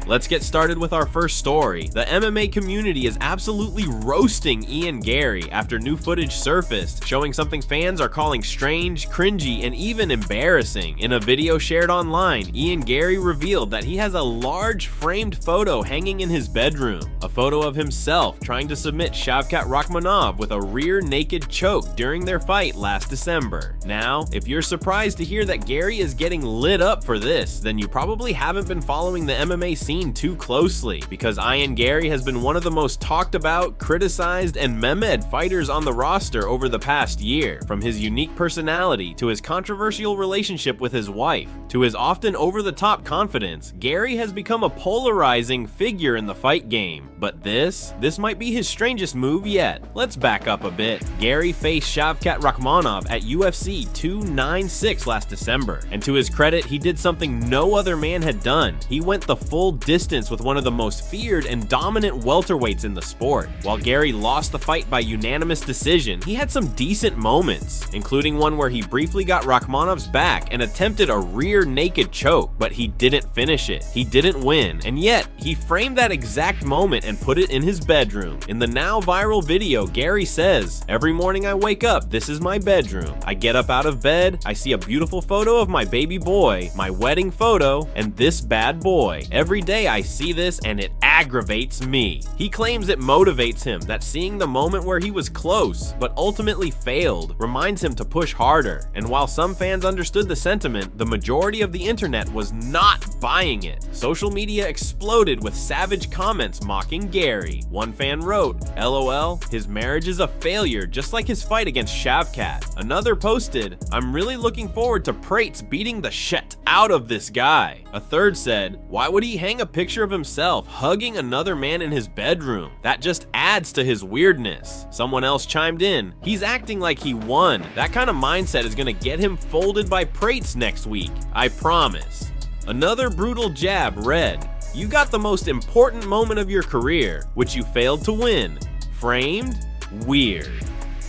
Let's get started with our first story. The MMA community is absolutely roasting Ian Garry after new footage surfaced, showing something fans are calling strange, cringy, and even embarrassing. In a video shared online, Ian Garry revealed that he has a large framed photo hanging in his bedroom. A photo of himself trying to submit Shavkat Rakhmonov with a rear naked choke during their fight last December. Now, if you're surprised to hear that Garry is getting lit up for this, then you probably haven't been following the MMA scene too closely, because Ian Garry has been one of the most talked about, criticized, and memed fighters on the roster over the past year. From his unique personality to his controversial relationship with his wife, to his often over-the-top confidence, Garry has become a polarizing figure in the fight game. But this might be his strangest move yet. Let's back up a bit. Garry faced Shavkat Rakhmonov at UFC 296 last December, and to his credit, he did something no other man had done. He went the full distance with one of the most feared and dominant welterweights in the sport. While Garry lost the fight by unanimous decision, he had some decent moments, including one where he briefly got Rakhmonov's back and attempted a rear naked choke, but he didn't finish it. He didn't win, and yet he framed that exact moment and put it in his bedroom. In the now viral video, Garry says, "Every morning I wake up, this is my bedroom. I get up out of bed, I see a beautiful photo of my baby boy, my wedding photo, and this bad boy. Every day I see this and it aggravates me." He claims it motivates him, that seeing the moment where he was close, but ultimately failed, reminds him to push harder. And while some fans understood the sentiment, the majority of the internet was not buying it. Social media exploded with savage comments mocking Garry. One fan wrote, "LOL, his marriage is a failure just like his fight against Shavkat." Another posted, "I'm really looking forward to Prates beating the shit out of this guy." A third said, "Why would he hang a picture of himself hugging another man in his bedroom? That just adds to his weirdness." Someone else chimed in, "He's acting like he won. That kind of mindset is gonna get him folded by Prates next week. I promise." Another brutal jab read, "You got the most important moment of your career, which you failed to win. Framed? Weird."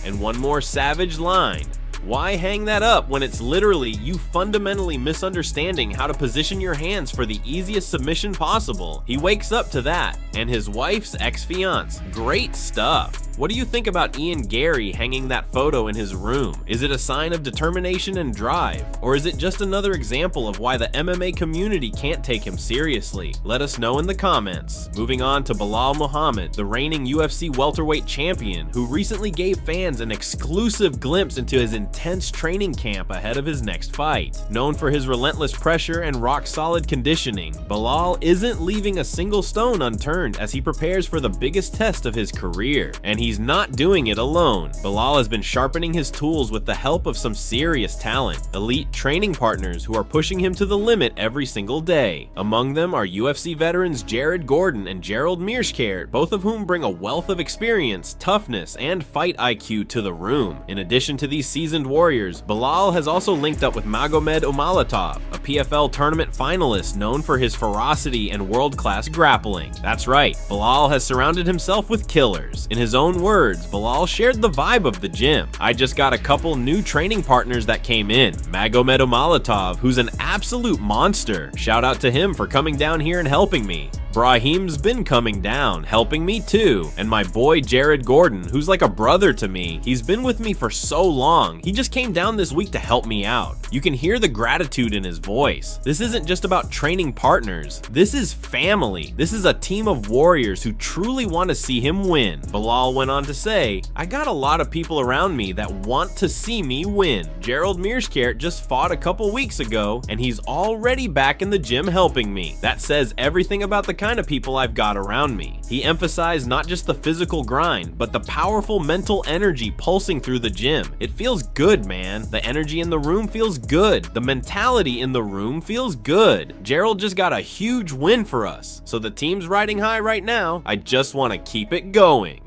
And one more savage line, "Why hang that up when it's literally you fundamentally misunderstanding how to position your hands for the easiest submission possible?" He wakes up to that, and his wife's ex-fiance. Great stuff. What do you think about Ian Garry hanging that photo in his room? Is it a sign of determination and drive? Or is it just another example of why the MMA community can't take him seriously? Let us know in the comments. Moving on to Balal Muhammad, the reigning UFC welterweight champion, who recently gave fans an exclusive glimpse into his intense training camp ahead of his next fight. Known for his relentless pressure and rock-solid conditioning, Balal isn't leaving a single stone unturned as he prepares for the biggest test of his career. And he's not doing it alone. Balal has been sharpening his tools with the help of some serious talent, elite training partners who are pushing him to the limit every single day. Among them are UFC veterans Jared Gordon and Gerald Meerschaert, both of whom bring a wealth of experience, toughness, and fight IQ to the room. In addition to these seasoned warriors, Balal has also linked up with Magomed Umalatov, a PFL tournament finalist known for his ferocity and world-class grappling. That's right, Balal has surrounded himself with killers. In his own words, Balal shared the vibe of the gym. "I just got a couple new training partners that came in. Magomed Umalatov, who's an absolute monster. Shout out to him for coming down here and helping me. Brahim's been coming down, helping me too. And my boy Jared Gordon, who's like a brother to me. He's been with me for so long. He just came down this week to help me out." You can hear the gratitude in his voice. This isn't just about training partners. This is family. This is a team of warriors who truly want to see him win. Balal went on to say, "I got a lot of people around me that want to see me win. Gerald Meerschaert just fought a couple weeks ago, and he's already back in the gym helping me. That says everything about the kind of people I've got around me." He emphasized not just the physical grind, but the powerful mental energy pulsing through the gym. "It feels good, man. The energy in the room feels good. The mentality in the room feels good. Gerald just got a huge win for us. So the team's riding high right now. I just want to keep it going."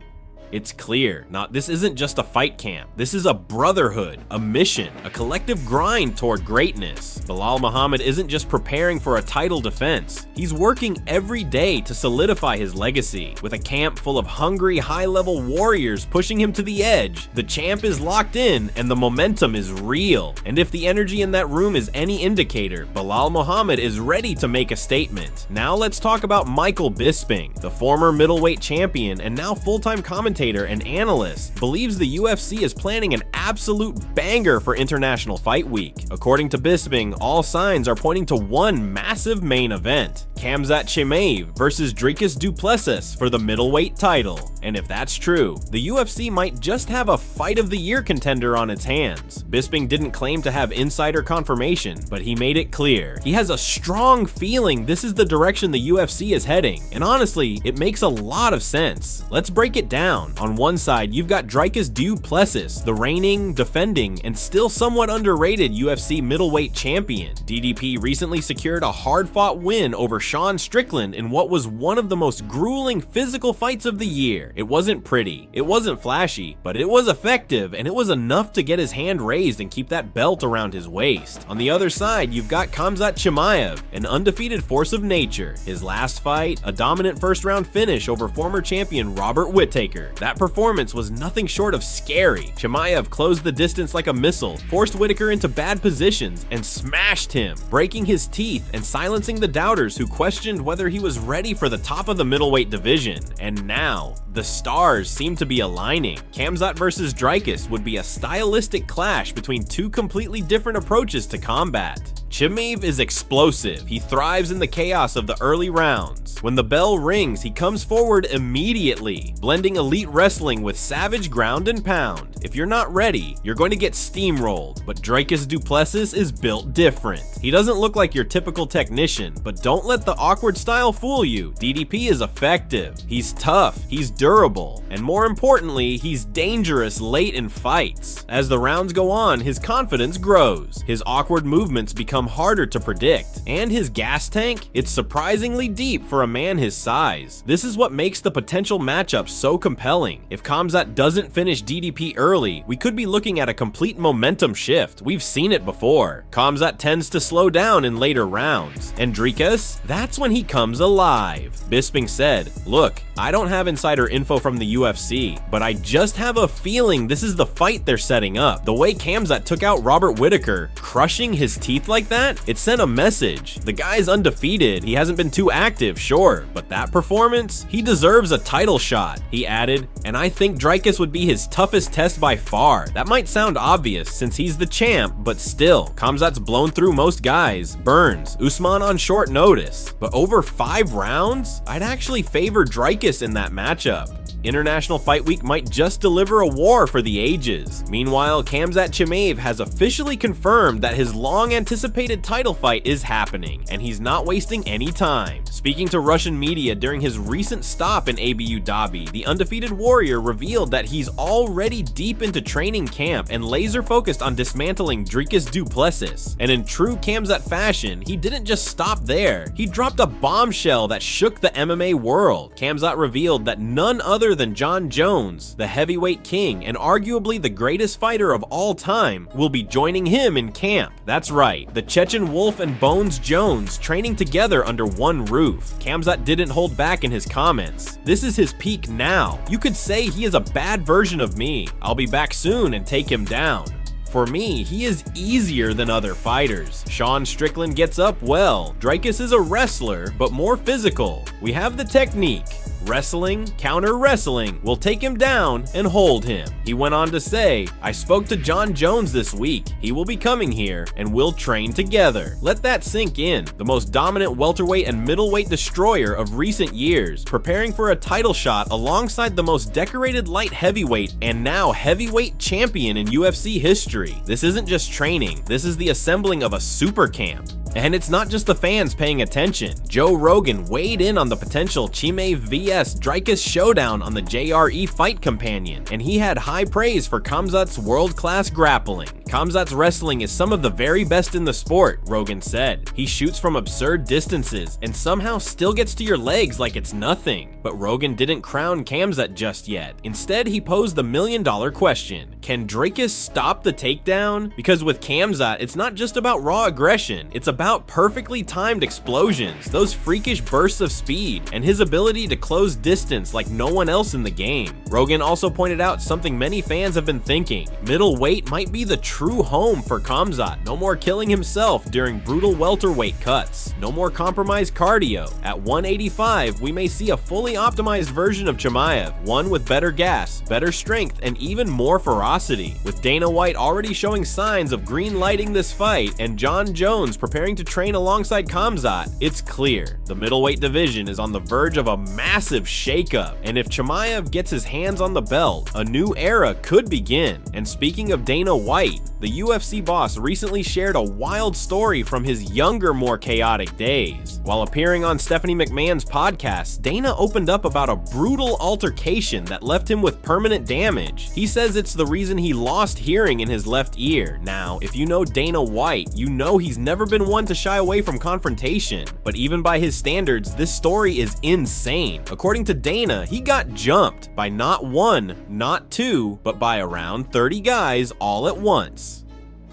It's clear. This isn't just a fight camp. This is a brotherhood, a mission, a collective grind toward greatness. Balal Muhammad isn't just preparing for a title defense. He's working every day to solidify his legacy. With a camp full of hungry, high-level warriors pushing him to the edge, the champ is locked in and the momentum is real. And if the energy in that room is any indicator, Balal Muhammad is ready to make a statement. Now let's talk about Michael Bisping. The former middleweight champion and now full-time commentator and analyst believes the UFC is planning an absolute banger for International Fight Week. According to Bisping, all signs are pointing to one massive main event: Khamzat Chimaev versus Dricus Du Plessis for the middleweight title. And if that's true, the UFC might just have a fight of the year contender on its hands. Bisping didn't claim to have insider confirmation, but he made it clear he has a strong feeling this is the direction the UFC is heading. And honestly, it makes a lot of sense. Let's break it down. On one side, you've got Dricus Du Plessis, the reigning, defending, and still somewhat underrated UFC middleweight champion. DDP recently secured a hard-fought win over Sean Strickland in what was one of the most grueling physical fights of the year. It wasn't pretty, it wasn't flashy, but it was effective, and it was enough to get his hand raised and keep that belt around his waist. On the other side, you've got Khamzat Chimaev, an undefeated force of nature. His last fight, a dominant first-round finish over former champion Robert Whittaker. That performance was nothing short of scary. Chimaev closed the distance like a missile, forced Whittaker into bad positions, and smashed him, breaking his teeth and silencing the doubters who questioned whether he was ready for the top of the middleweight division. And now, the stars seem to be aligning. Khamzat versus Dricus would be a stylistic clash between two completely different approaches to combat. Chimaev is explosive. He thrives in the chaos of the early rounds. When the bell rings, he comes forward immediately, blending elite wrestling with savage ground and pound. If you're not ready, you're going to get steamrolled, but Dricus Du Plessis is built different. He doesn't look like your typical technician, but don't let the awkward style fool you. DDP is effective. He's tough, he's durable, and more importantly, he's dangerous late in fights. As the rounds go on, his confidence grows. His awkward movements become harder to predict, and his gas tank, it's surprisingly deep for a man his size. This is what makes the potential matchup so compelling. If Khamzat doesn't finish DDP early, we could be looking at a complete momentum shift. We've seen it before. Khamzat tends to slow down in later rounds, and Dricus, that's when he comes alive. Bisping said, "Look, I don't have insider info from the UFC, but I just have a feeling this is the fight they're setting up. The way Khamzat took out Robert Whittaker, crushing his teeth like that, it sent a message. The guy's undefeated. He hasn't been too active, sure, but that performance, he deserves a title shot." He added, "And I think Dricus would be his toughest test by far." That might sound obvious since he's the champ, but still, Khamzat's blown through most guys, Burns, Usman on short notice. But over 5 rounds? I'd actually favor Dricus in that matchup. International Fight Week might just deliver a war for the ages. Meanwhile, Khamzat Chimaev has officially confirmed that his long-anticipated title fight is happening, and he's not wasting any time. Speaking to Russian media during his recent stop in Abu Dhabi, the undefeated warrior revealed that he's already deep into training camp and laser-focused on dismantling Dricus Du Plessis. And in true Khamzat fashion, he didn't just stop there. He dropped a bombshell that shook the MMA world. Khamzat revealed that none other than Jon Jones, the heavyweight king and arguably the greatest fighter of all time, will be joining him in camp. That's right, the Chechen Wolf and Bones Jones training together under one roof. Khamzat didn't hold back in his comments. "This is his peak now. You could say he is a bad version of me. I'll be back soon and take him down. For me, he is easier than other fighters. Sean Strickland gets up well. Dricus is a wrestler, but more physical. We have the technique. Wrestling, counter wrestling, will take him down and hold him." He went on to say, "I spoke to Jon Jones this week. He will be coming here and we'll train together." Let that sink in. The most dominant welterweight and middleweight destroyer of recent years, preparing for a title shot alongside the most decorated light heavyweight and now heavyweight champion in UFC history. This isn't just training, this is the assembling of a super camp. And it's not just the fans paying attention. Joe Rogan weighed in on the potential Chimaev vs Dricus showdown on the JRE Fight Companion, and he had high praise for Khamzat's world-class grappling. Khamzat's wrestling is some of the very best in the sport, Rogan said. He shoots from absurd distances and somehow still gets to your legs like it's nothing. But Rogan didn't crown Khamzat just yet. Instead, he posed the million-dollar question: can Dricus stop the takedown? Because with Khamzat, it's not just about raw aggression, it's about perfectly timed explosions, those freakish bursts of speed, and his ability to close distance like no one else in the game. Rogan also pointed out something many fans have been thinking: middleweight might be the true home for Khamzat. No more killing himself during brutal welterweight cuts. No more compromised cardio. At 185, we may see a fully optimized version of Chimaev, one with better gas, better strength, and even more ferocity. With Dana White already showing signs of green lighting this fight and Jon Jones preparing to train alongside Khamzat, it's clear the middleweight division is on the verge of a massive shakeup. And if Chimaev gets his hands on the belt, a new era could begin. And speaking of Dana White, the UFC boss recently shared a wild story from his younger, more chaotic days. While appearing on Stephanie McMahon's podcast, Dana opened up about a brutal altercation that left him with permanent damage. He says it's the reason he lost hearing in his left ear. Now, if you know Dana White, you know he's never been one to shy away from confrontation. But even by his standards, this story is insane. According to Dana, he got jumped by not one, not two, but by around 30 guys all at once.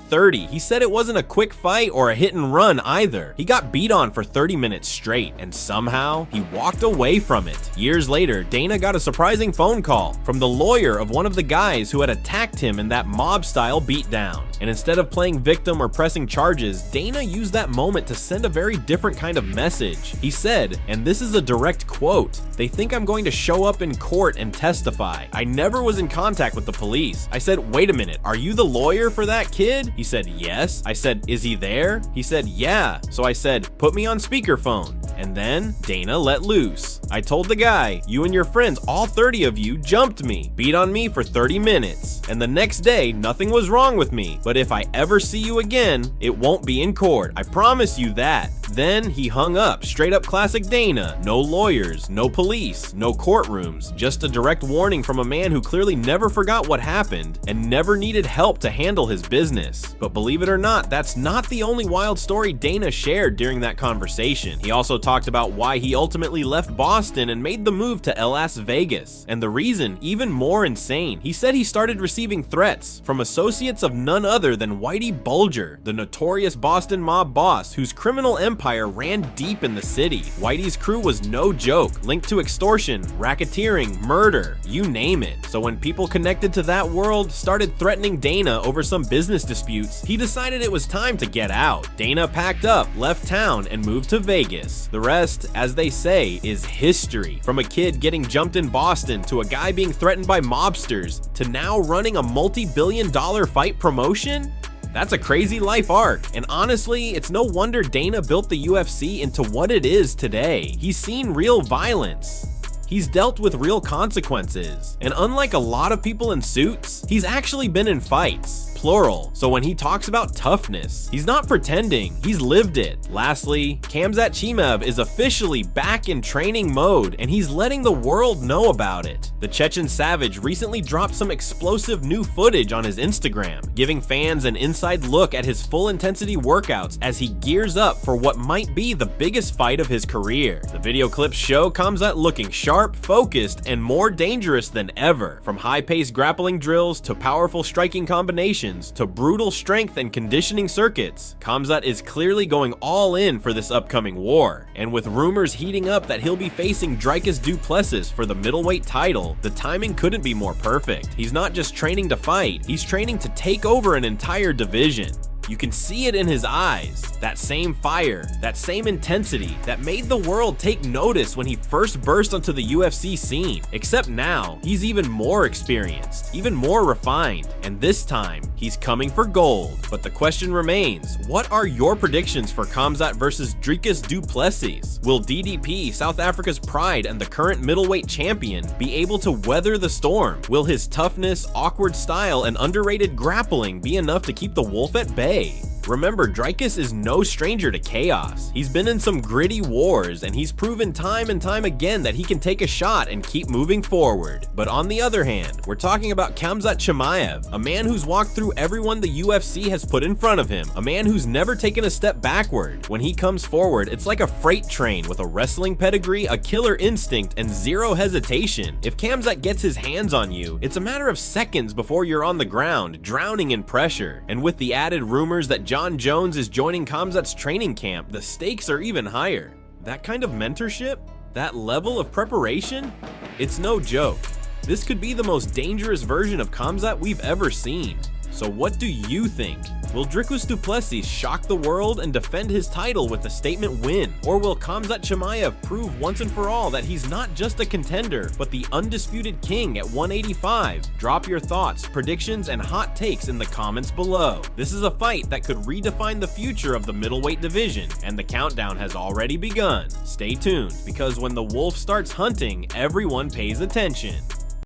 30. He said it wasn't a quick fight or a hit and run either. He got beat on for 30 minutes straight, and somehow he walked away from it. Years later, Dana got a surprising phone call from the lawyer of one of the guys who had attacked him in that mob-style beatdown. And instead of playing victim or pressing charges, Dana used that moment to send a very different kind of message. He said, and this is a direct quote, "They think I'm going to show up in court and testify. I never was in contact with the police. I said, wait a minute, are you the lawyer for that kid? He said, yes. I said, is he there? He said, yeah. So I said, put me on speakerphone. And then Dana let loose. I told the guy, you and your friends, all 30 of you, jumped me, beat on me for 30 minutes. And the next day, nothing was wrong with me. But if I ever see you again, it won't be in court. I promise you that." Then he hung up. Straight up classic Dana. No lawyers, no police, no courtrooms. Just a direct warning from a man who clearly never forgot what happened and never needed help to handle his business. But believe it or not, that's not the only wild story Dana shared during that conversation. He also talked about why he ultimately left Boston and made the move to Las Vegas. And the reason, even more insane. He said he started receiving threats from associates of none other than Whitey Bulger, the notorious Boston mob boss whose criminal empire ran deep in the city. Whitey's crew was no joke, linked to extortion, racketeering, murder, you name it. So when people connected to that world started threatening Dana over some business disputes, he decided it was time to get out. Dana packed up, left town, and moved to Vegas. The rest, as they say, is history. From a kid getting jumped in Boston to a guy being threatened by mobsters to now running a multi-billion-dollar fight promotion? That's a crazy life arc, and honestly, it's no wonder Dana built the UFC into what it is today. He's seen real violence. He's dealt with real consequences, and unlike a lot of people in suits, he's actually been in fights. Plural. So when he talks about toughness, he's not pretending, he's lived it. Lastly, Khamzat Chimaev is officially back in training mode, and he's letting the world know about it. The Chechen Savage recently dropped some explosive new footage on his Instagram, giving fans an inside look at his full intensity workouts as he gears up for what might be the biggest fight of his career. The video clips show Khamzat looking sharp, focused, and more dangerous than ever. From high-paced grappling drills to powerful striking combinations, to brutal strength and conditioning circuits, Khamzat is clearly going all in for this upcoming war. And with rumors heating up that he'll be facing Dricus Du Plessis for the middleweight title, the timing couldn't be more perfect. He's not just training to fight, he's training to take over an entire division. You can see it in his eyes, that same fire, that same intensity that made the world take notice when he first burst onto the UFC scene. Except now, he's even more experienced, even more refined, and this time, he's coming for gold. But the question remains, what are your predictions for Khamzat versus Dricus Du Plessis? Will DDP, South Africa's pride and the current middleweight champion, be able to weather the storm? Will his toughness, awkward style, and underrated grappling be enough to keep the wolf at bay? Remember, Dricus is no stranger to chaos. He's been in some gritty wars, and he's proven time and time again that he can take a shot and keep moving forward. But on the other hand, we're talking about Khamzat Chimaev, a man who's walked through everyone the UFC has put in front of him, a man who's never taken a step backward. When he comes forward, it's like a freight train with a wrestling pedigree, a killer instinct, and zero hesitation. If Khamzat gets his hands on you, it's a matter of seconds before you're on the ground, drowning in pressure. And with the added rumors that Jon Jones is joining Khamzat's training camp, the stakes are even higher. That kind of mentorship? That level of preparation? It's no joke. This could be the most dangerous version of Khamzat we've ever seen. So what do you think? Will Dricus Du Plessis shock the world and defend his title with a statement win? Or will Khamzat Chimaev prove once and for all that he's not just a contender, but the undisputed king at 185? Drop your thoughts, predictions, and hot takes in the comments below. This is a fight that could redefine the future of the middleweight division, and the countdown has already begun. Stay tuned, because when the wolf starts hunting, everyone pays attention.